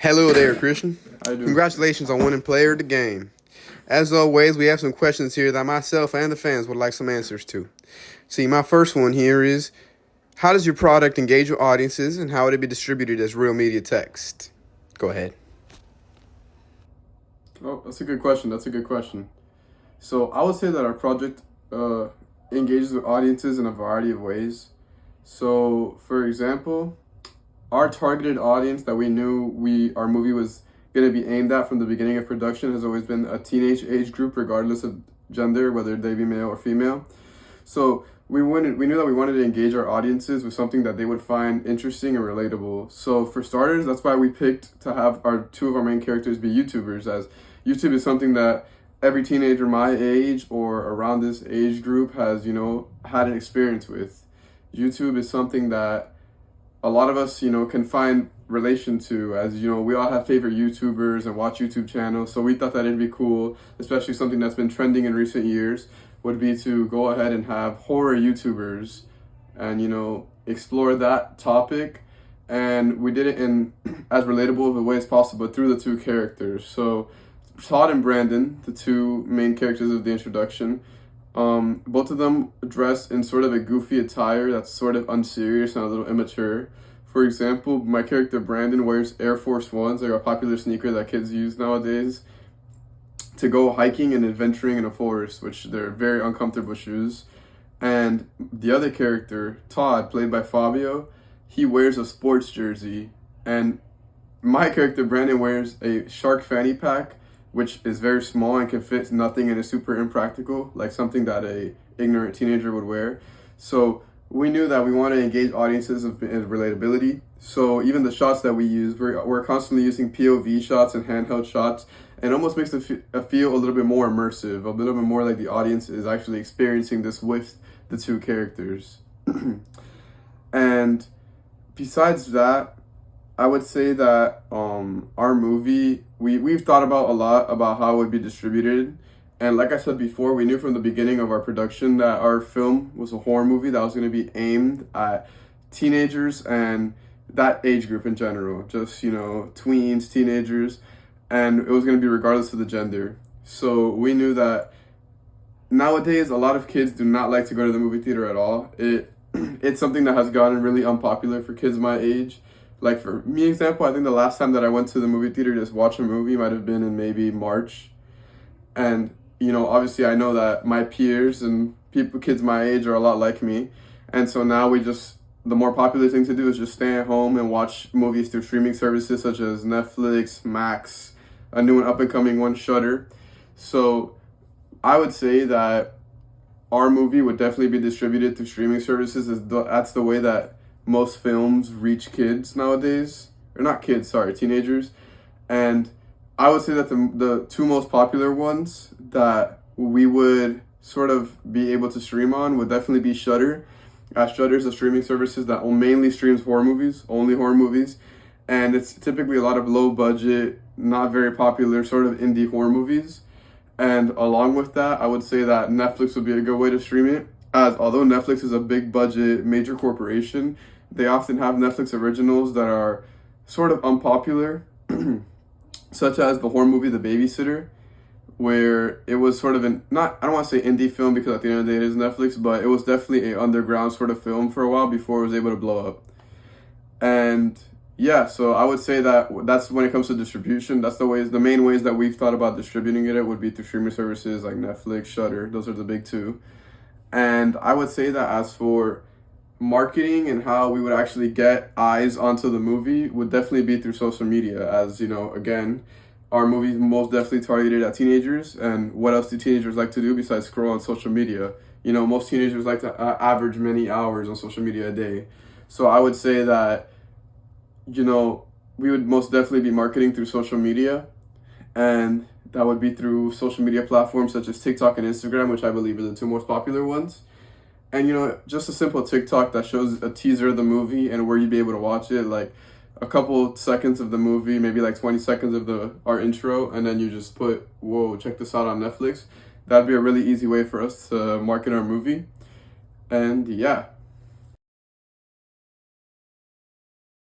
Hello there, Christian. How you doing? Congratulations on winning player of the game. As always, we have some questions here that myself and the fans would like some answers to. See, my first one here is, how does your product engage your audiences and how would it be distributed as real media text? Go ahead. Oh, that's a good question. So I would say that our project engages with audiences in a variety of ways. So, for example, our targeted audience that we knew our movie was going to be aimed at from the beginning of production has always been a teenage age group, regardless of gender, whether they be male or female. So we knew that we wanted to engage our audiences with something that they would find interesting and relatable. So for starters, that's why we picked to have two of our main characters be YouTubers, as YouTube is something that every teenager my age or around this age group has, had an experience with. YouTube is something that a lot of us, can find relation to, as we all have favorite YouTubers and watch YouTube channels. So we thought that it'd be cool, especially something that's been trending in recent years, would be to go ahead and have horror YouTubers and, explore that topic. And we did it in as relatable of a way as possible through the two characters. So Todd and Brandon, the two main characters of the introduction, both of them dress in sort of a goofy attire that's sort of unserious and a little immature. For example, my character Brandon wears Air Force Ones, like a popular sneaker that kids use nowadays, to go hiking and adventuring in a forest, which they're very uncomfortable shoes. And the other character, Todd, played by Fabio, he wears a sports jersey. And my character Brandon wears a shark fanny pack, which is very small and can fit nothing and is super impractical, like something that a ignorant teenager would wear. So we knew that we wanted to engage audiences in relatability. So even the shots that we use, we're constantly using POV shots and handheld shots, and it almost makes it feel a little bit more immersive, a little bit more like the audience is actually experiencing this with the two characters. And besides that, I would say that our movie, we've thought about a lot about how it would be distributed. And like I said before, we knew from the beginning of our production that our film was a horror movie that was going to be aimed at teenagers and that age group in general. Just, tweens, teenagers. And it was going to be regardless of the gender. So we knew that nowadays a lot of kids do not like to go to the movie theater at all. It's something that has gotten really unpopular for kids my age. Like for me, example, I think the last time that I went to the movie theater to just watch a movie might have been in maybe March. And, obviously I know that my peers and kids my age are a lot like me. And so now the more popular thing to do is just stay at home and watch movies through streaming services such as Netflix, Max, a new and up and coming one, Shudder. So I would say that our movie would definitely be distributed through streaming services. That's the way that most films reach kids nowadays, or not kids, sorry, teenagers. And I would say that the two most popular ones that we would sort of be able to stream on would definitely be Shudder. Shudder is a streaming services that mainly streams horror movies, only horror movies, and it's typically a lot of low budget, not very popular sort of indie horror movies. And along with that, I would say that Netflix would be a good way to stream it, as although Netflix is a big budget major corporation, they often have Netflix originals that are sort of unpopular, such as the horror movie The Babysitter, where it was sort of I don't want to say indie film because at the end of the day it is Netflix, but it was definitely an underground sort of film for a while before it was able to blow up. And yeah, so I would say that that's when it comes to distribution, that's the main ways that we've thought about distributing it would be through streaming services like Netflix, Shudder, those are the big two. And I would say that as for marketing and how we would actually get eyes onto the movie would definitely be through social media, as again, our movie is most definitely targeted at teenagers. And what else do teenagers like to do besides scroll on social media? Most teenagers like to average many hours on social media a day. So I would say that we would most definitely be marketing through social media, and that would be through social media platforms such as TikTok and Instagram, which I believe are the two most popular ones. And, just a simple TikTok that shows a teaser of the movie and where you'd be able to watch it, like a couple seconds of the movie, maybe like 20 seconds of our intro, and then you just put, whoa, check this out on Netflix. That'd be a really easy way for us to market our movie. And yeah,